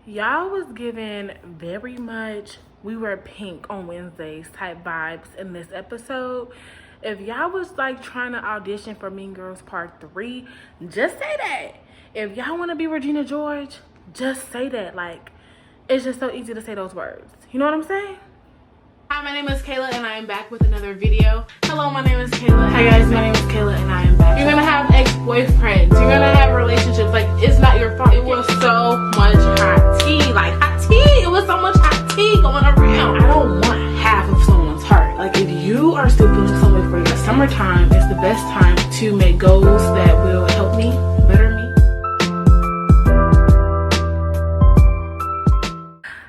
Y'all was given very much we wear pink on Wednesdays type vibes in this episode. If y'all was like trying to audition for Mean Girls Part 3, just say that. If y'all want to be Regina George, just say that. Like, it's just so easy to say those words. You know what I'm saying? Hi, my name is Kayla and I am back with another video. Hello, my name is Kayla. Hi guys, my name is Kayla and I am back. You're gonna have ex-boyfriends. You're gonna have relationships. Like, it's not your fault. It was so much hot tea. Like, hot tea. It was so much hot tea going around. I don't want half of someone's heart. Like, if you are still feeling some way for your summertime, it's the best time to make goals that will help me, better me.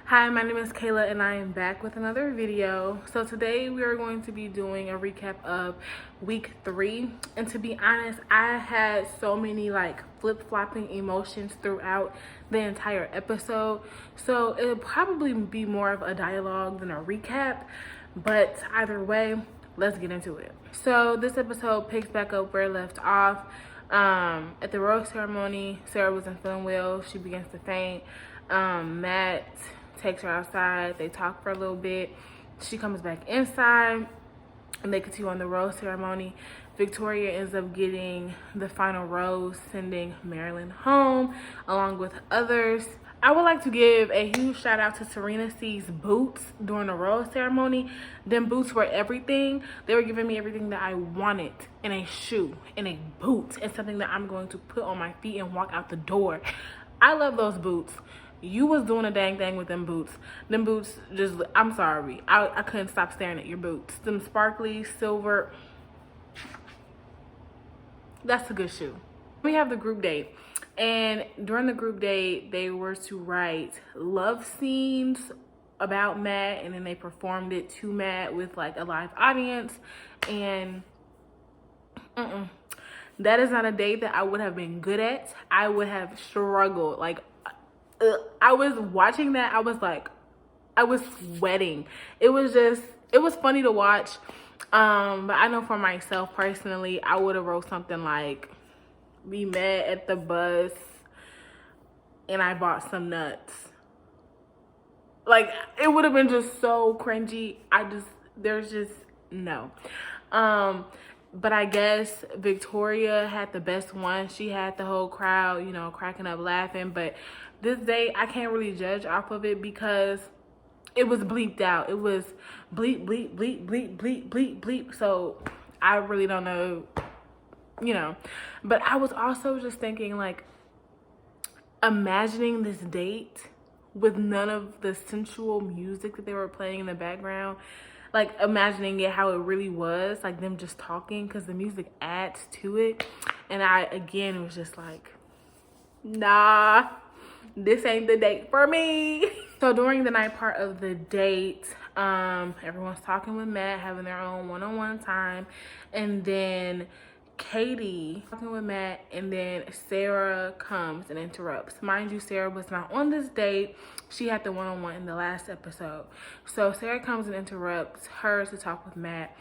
Hi, my name is Kayla and I am back with another video. So today we are going to be doing a recap of week 3. And to be honest, I had so many like flip-flopping emotions throughout the entire episode. So it'll probably be more of a dialogue than a recap. But either way, let's get into it. So this episode picks back up where it left off. At the rose ceremony, Sarah wasn't feeling well. She begins to faint. Matt takes her outside. They talk for a little bit. She comes back inside and they continue on the rose ceremony. Victoria ends up getting the final rose, sending Marilyn home along with others. I would like to give a huge shout out to Serena C's boots during the rose ceremony. Them boots were everything. They were giving me everything that I wanted in a shoe, in a boot, and something that I'm going to put on my feet and walk out the door. I love those boots. You was doing a dang thing with them boots. Them boots just, I'm sorry. I couldn't stop staring at your boots. Them sparkly, silver. That's a good shoe. We have the group date. And during the group date, they were to write love scenes about Matt. And then they performed it to Matt with like a live audience. And that is not a date that I would have been good at. I would have struggled. Like, I was watching that. I was like, I was sweating. It was funny to watch. But I know for myself personally, I would have wrote something like, we met at the bus and I bought some nuts. Like, it would have been just so cringy. There's just no. But I guess Victoria had the best one. She had the whole crowd, you know, cracking up laughing. But this day, I can't really judge off of it because it was bleeped out. It was bleep, bleep, bleep, bleep, bleep, bleep, bleep. So I really don't know, you know. But I was also just thinking, like, imagining this date with none of the sensual music that they were playing in the background. Like, imagining it how it really was, like them just talking, because the music adds to it. And I, again, was just like, nah, this ain't the date for me. So during the night part of the date, everyone's talking with Matt, having their own one-on-one time. And then Katie talking with Matt, and then Sarah comes and interrupts. Mind you, Sarah was not on this date. She had the one-on-one in the last episode. So Sarah comes and interrupts her to talk with Matt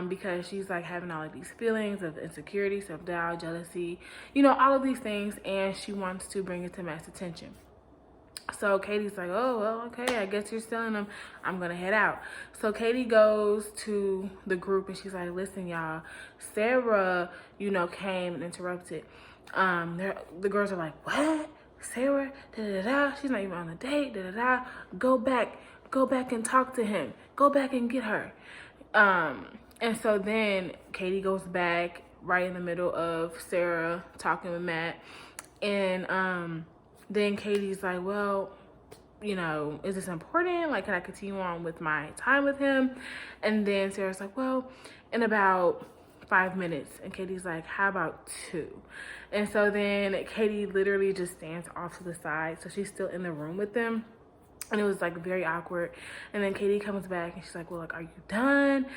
because she's like having all of these feelings of insecurity, self-doubt, jealousy, you know, all of these things, and she wants to bring it to Matt's attention. So Katie's like, oh, well, okay, I guess you're stealing them. I'm going to head out. So Katie goes to the group and she's like, listen, y'all, Sarah, you know, came and interrupted. The girls are like, what? Sarah? Da-da-da. She's not even on the date. Da-da-da. Go back and talk to him. Go back and get her. And so then Katie goes back right in the middle of Sarah talking with Matt. And, then Katie's like, well, you know, is this important? Like, can I continue on with my time with him? And then Sarah's like, well, in about 5 minutes. And Katie's like, how about 2? And so then Katie literally just stands off to the side. So she's still in the room with them. And it was like very awkward. And then Katie comes back and she's like, well, like, are you done?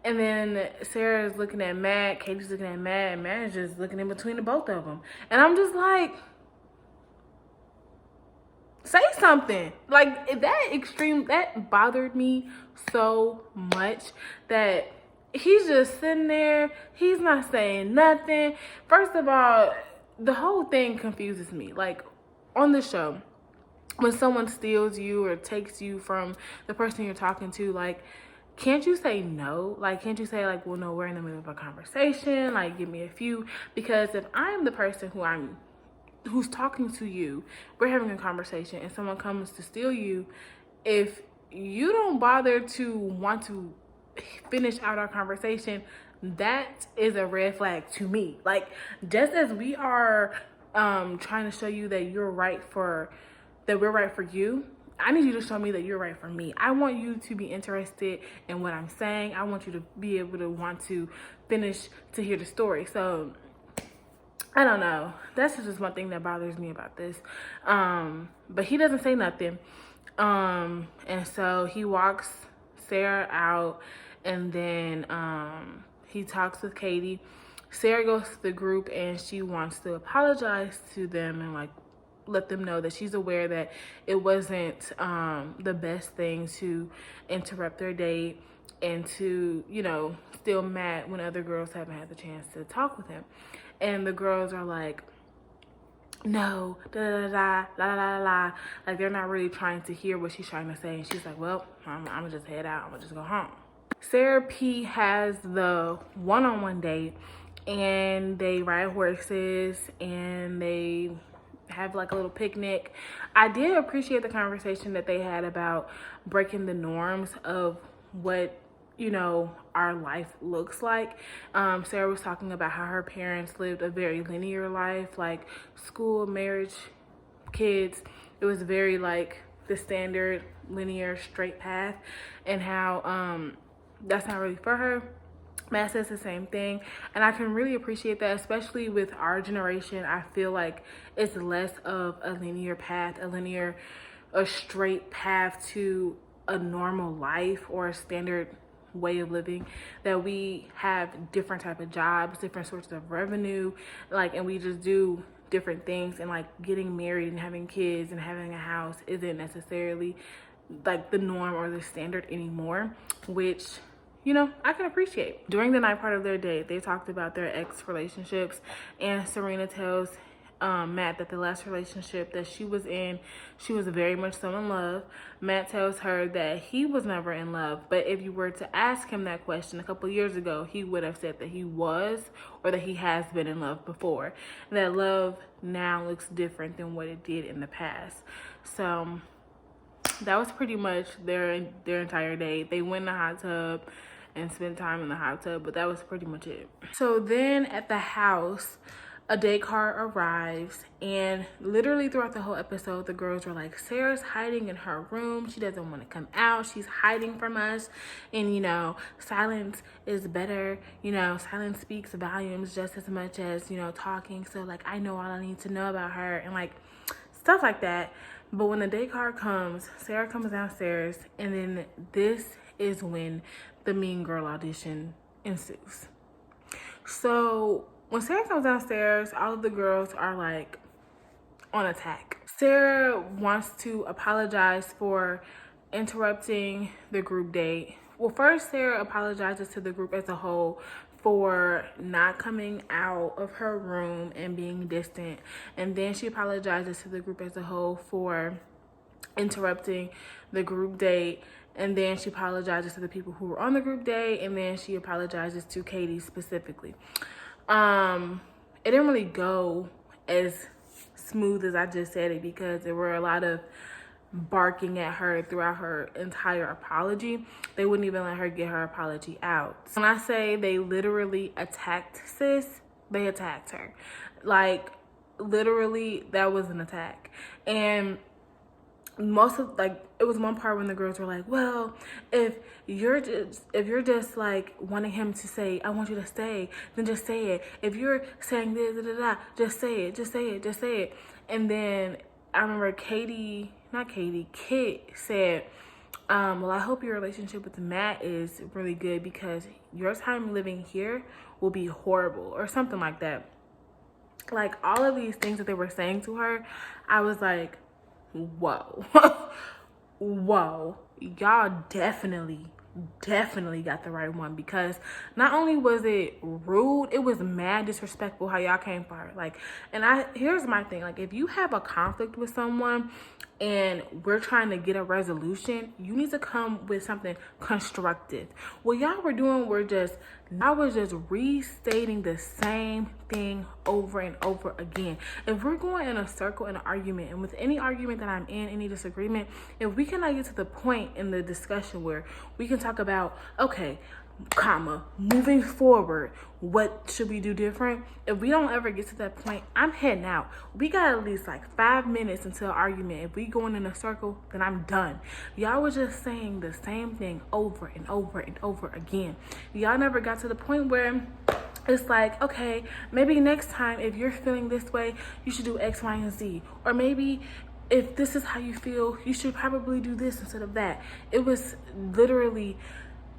And then Sarah's looking at Matt. Katie's looking at Matt. And Matt is just looking in between the both of them. And I'm just like, say something. Like, that bothered me so much that he's just sitting there. He's not saying nothing. First of all, the whole thing confuses me. Like, on the show, when someone steals you or takes you from the person you're talking to, like, can't you say no? Like, can't you say, like, well, no, we're in the middle of a conversation, like, give me a few? Because if I'm the person who's talking to you, we're having a conversation, and someone comes to steal you, if you don't bother to want to finish out our conversation, that is a red flag to me. Like, just as we are trying to show you that we're right for you, I need you to show me that you're right for me. I want you to be interested in what I'm saying. I want you to be able to want to finish to hear the story. So I don't know. That's just one thing that bothers me about this. But he doesn't say nothing. And so he walks Sarah out, and then he talks with Katie. Sarah goes to the group and she wants to apologize to them and like let them know that she's aware that it wasn't the best thing to interrupt their date and to, you know, still mad when other girls haven't had the chance to talk with him. And the girls are like, no, da da da da da da. Like, they're not really trying to hear what she's trying to say. And she's like, well, I'm gonna just head out. I'm gonna just go home. Sarah P has the one-on-one date, and they ride horses and they have like a little picnic. I did appreciate the conversation that they had about breaking the norms of what, you know, our life looks like. Sarah was talking about how her parents lived a very linear life, like school, marriage, kids. It was very like the standard linear straight path, and how that's not really for her. Matt says the same thing, and I can really appreciate that, especially with our generation. I feel like it's less of a linear path, a straight path to a normal life or a standard way of living, that we have different type of jobs, different sources of revenue, like, and we just do different things, and like getting married and having kids and having a house isn't necessarily like the norm or the standard anymore, which, you know, I can appreciate. During the night part of their date, they talked about their ex relationships, and Serena tells Matt that the last relationship that she was in, she was very much so in love. Matt tells her that he was never in love, but if you were to ask him that question a couple years ago, he would have said that he was, or that he has been in love before. And that love now looks different than what it did in the past. So that was pretty much their entire day. They went in the hot tub and spent time in the hot tub, but that was pretty much it. So then at the house, a date car arrives, and literally throughout the whole episode, the girls were like, Sarah's hiding in her room. She doesn't want to come out. She's hiding from us. And, you know, silence is better. You know, silence speaks volumes just as much as, you know, talking. So, like, I know all I need to know about her, and, like, stuff like that. But when the date car comes, Sarah comes downstairs, and then this is when the mean girl audition ensues. So when Sarah comes downstairs, all of the girls are like on attack. Sarah wants to apologize for interrupting the group date. Well, first Sarah apologizes to the group as a whole for not coming out of her room and being distant. And then she apologizes to the group as a whole for interrupting the group date. And then she apologizes to the people who were on the group date. And then she apologizes to Katie specifically. It didn't really go as smooth as I just said it, because there were a lot of barking at her throughout her entire apology. They wouldn't even let her get her apology out. When I say they literally attacked sis, they attacked her. Like, literally, that was an attack. And most of, like, it was one part when the girls were like, well, if you're just like wanting him to say, I want you to stay, then just say it. If you're saying this, da, da, da, just say it. And then I remember Kit said, well, I hope your relationship with Matt is really good, because your time living here will be horrible, or something like that. Like, all of these things that they were saying to her, I was like, whoa. Whoa, y'all definitely got the right one, because not only was it rude, it was mad disrespectful how y'all came for her. Like, and here's my thing, like, if you have a conflict with someone, and we're trying to get a resolution, you need to come with something constructive. What y'all were doing I was just restating the same thing over and over again. If we're going in a circle in an argument, and with any argument that I'm in, any disagreement, if we cannot get to the point in the discussion where we can talk about, okay, moving forward, what should we do different? If we don't ever get to that point, I'm heading out. We got at least like 5 minutes until an argument. If we going in a circle, then I'm done. Y'all was just saying the same thing over and over and over again. Y'all never got to the point where it's like, okay, maybe next time if you're feeling this way, you should do X, Y, and Z. Or maybe if this is how you feel, you should probably do this instead of that. It was literally,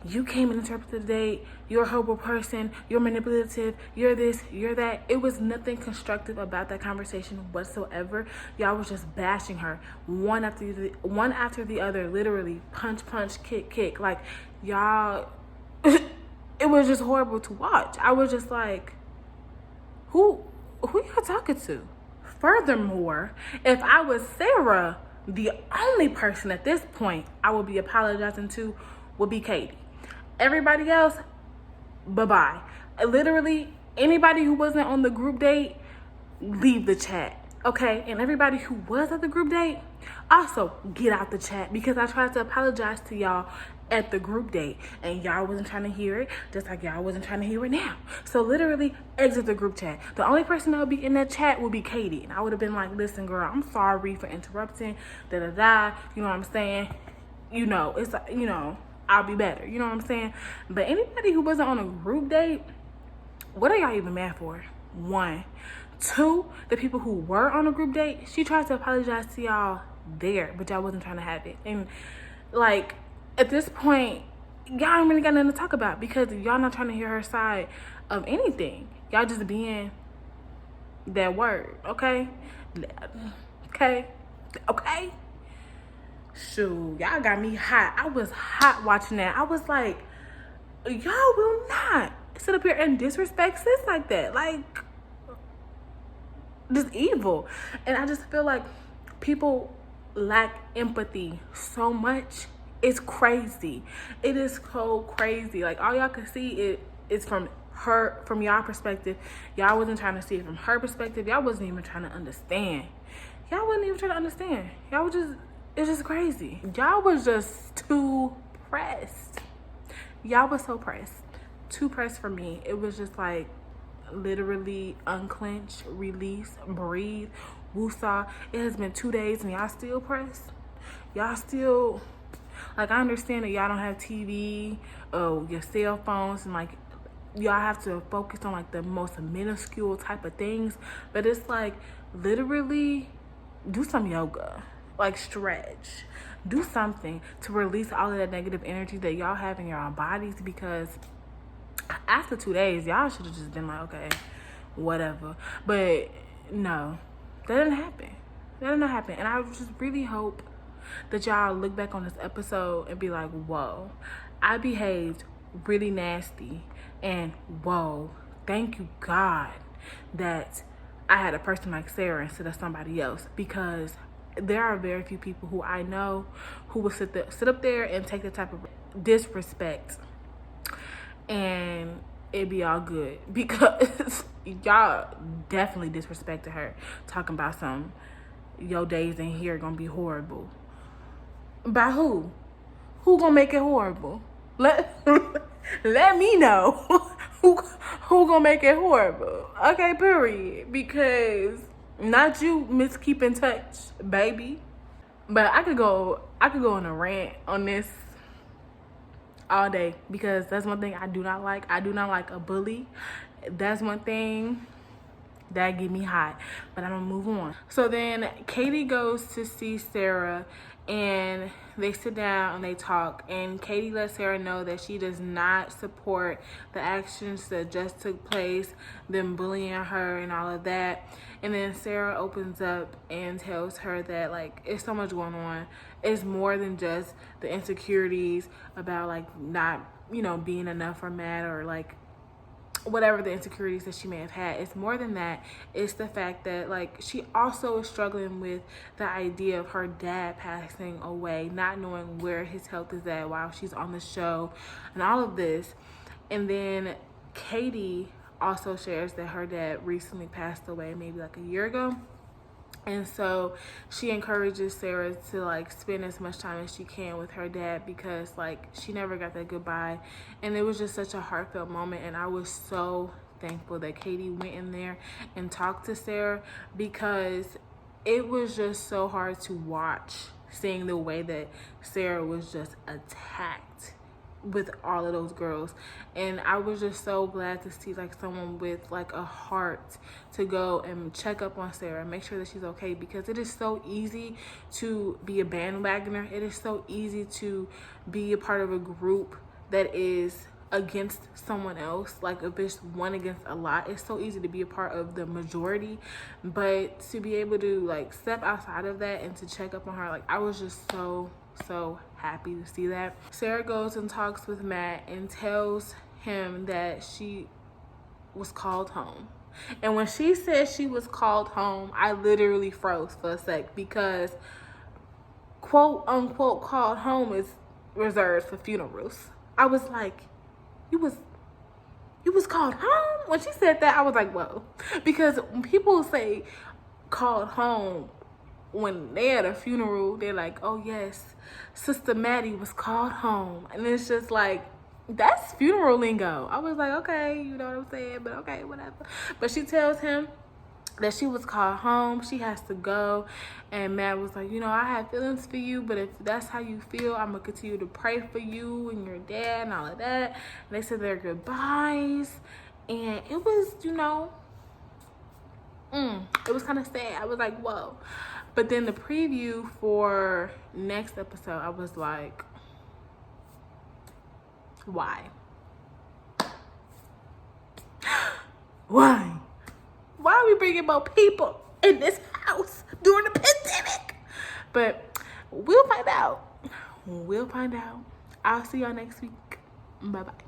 you came and interpreted the date, you're a horrible person, you're manipulative, you're this, you're that. It was nothing constructive about that conversation whatsoever. Y'all was just bashing her one after the other, literally punch, kick. Like, y'all, it was just horrible to watch. I was just like, who y'all talking to? Furthermore, if I was Sarah, the only person at this point I would be apologizing to would be Katie. Everybody else, bye-bye. Literally, anybody who wasn't on the group date, leave the chat, okay? And everybody who was at the group date, also get out the chat, because I tried to apologize to y'all at the group date and y'all wasn't trying to hear it, just like y'all wasn't trying to hear it now. So literally, exit the group chat. The only person that would be in that chat would be Katie. And I would have been like, listen, girl, I'm sorry for interrupting, da-da-da, you know what I'm saying? It's, I'll be better. You know what I'm saying? But anybody who wasn't on a group date, what are y'all even mad for? 1. 2, the people who were on a group date, she tried to apologize to y'all there, but y'all wasn't trying to have it. And like, at this point, y'all ain't really got nothing to talk about, because y'all not trying to hear her side of anything. Y'all just being that word, okay? Okay? Shoot, y'all got me hot. I was hot watching that. I was like, y'all will not sit up here and disrespect sis like that. Like, just evil. And I just feel like people lack empathy so much. It's crazy. It is so crazy. Like, all y'all can see is from y'all perspective. Y'all wasn't trying to see it from her perspective. Y'all wasn't even trying to understand. Y'all was just, it's just crazy. Y'all was just too pressed. Y'all was so pressed. Too pressed for me. It was just like, literally unclench, release, breathe, woosah. It has been 2 days and y'all still pressed. Y'all still, like, I understand that y'all don't have TV or your cell phones, and like, y'all have to focus on like the most minuscule type of things, but it's like, literally do some yoga, like stretch, do something to release all of that negative energy that y'all have in your bodies, because after 2 days, y'all should have just been like, okay, whatever. But no, that didn't happen. And I just really hope that y'all look back on this episode and be like, whoa, I behaved really nasty, and whoa, thank you God that I had a person like Sarah instead of somebody else, because there are very few people who I know who will sit up there and take the type of disrespect and it'd be all good, because y'all definitely disrespected her, talking about some, your days in here gonna be horrible. By who? Who gonna make it horrible? Let me know. who gonna make it horrible? Okay, period. Because not you, Miss Keep in Touch, baby. But I could go on a rant on this all day, because that's one thing I do not like. I do not like a bully. That's one thing that get me hot. But I'm gonna move on. So then Katie goes to see Sarah, and they sit down and they talk, and Katie lets Sarah know that she does not support the actions that just took place, them bullying her and all of that. And then Sarah opens up and tells her that, like, it's so much going on. It's more than just the insecurities about, like, not, being enough for Matt, or like whatever the insecurities that she may have had. It's more than that. It's the fact that like she also is struggling with the idea of her dad passing away, not knowing where his health is at while she's on the show and all of this. And then Katie also shares that her dad recently passed away, maybe like a year ago. And so she encourages Sarah to like spend as much time as she can with her dad, because like she never got that goodbye. And it was just such a heartfelt moment. And I was so thankful that Katie went in there and talked to Sarah, because it was just so hard to watch, seeing the way that Sarah was just attacked with all of those girls. And I was just so glad to see like someone with like a heart to go and check up on Sarah, make sure that she's okay, because it is so easy to be a bandwagoner. It is so easy to be a part of a group that is against someone else. Like if it's one against a lot, it's so easy to be a part of the majority. But to be able to like step outside of that and to check up on her, like I was just so happy to see that. Sarah goes and talks with Matt and tells him that she was called home. And when she said she was called home, I literally froze for a sec, because quote unquote called home is reserved for funerals. I was like, you was called home? When she said that, I was like, whoa. Because when people say called home when they're at a funeral, they're like, oh yes, Sister Maddie was called home. And it's just like, that's funeral lingo. I was like, okay, you know what I'm saying, but okay, whatever. But she tells him that she was called home, she has to go. And Matt was like, you know, I have feelings for you, but if that's how you feel, I'm gonna continue to pray for you and your dad and all of that. And they said their goodbyes, and it was, you know, it was kind of sad. I was like, whoa. But then the preview for next episode, I was like, why? Why? Why are we bringing more people in this house during the pandemic? But we'll find out. We'll find out. I'll see y'all next week. Bye-bye.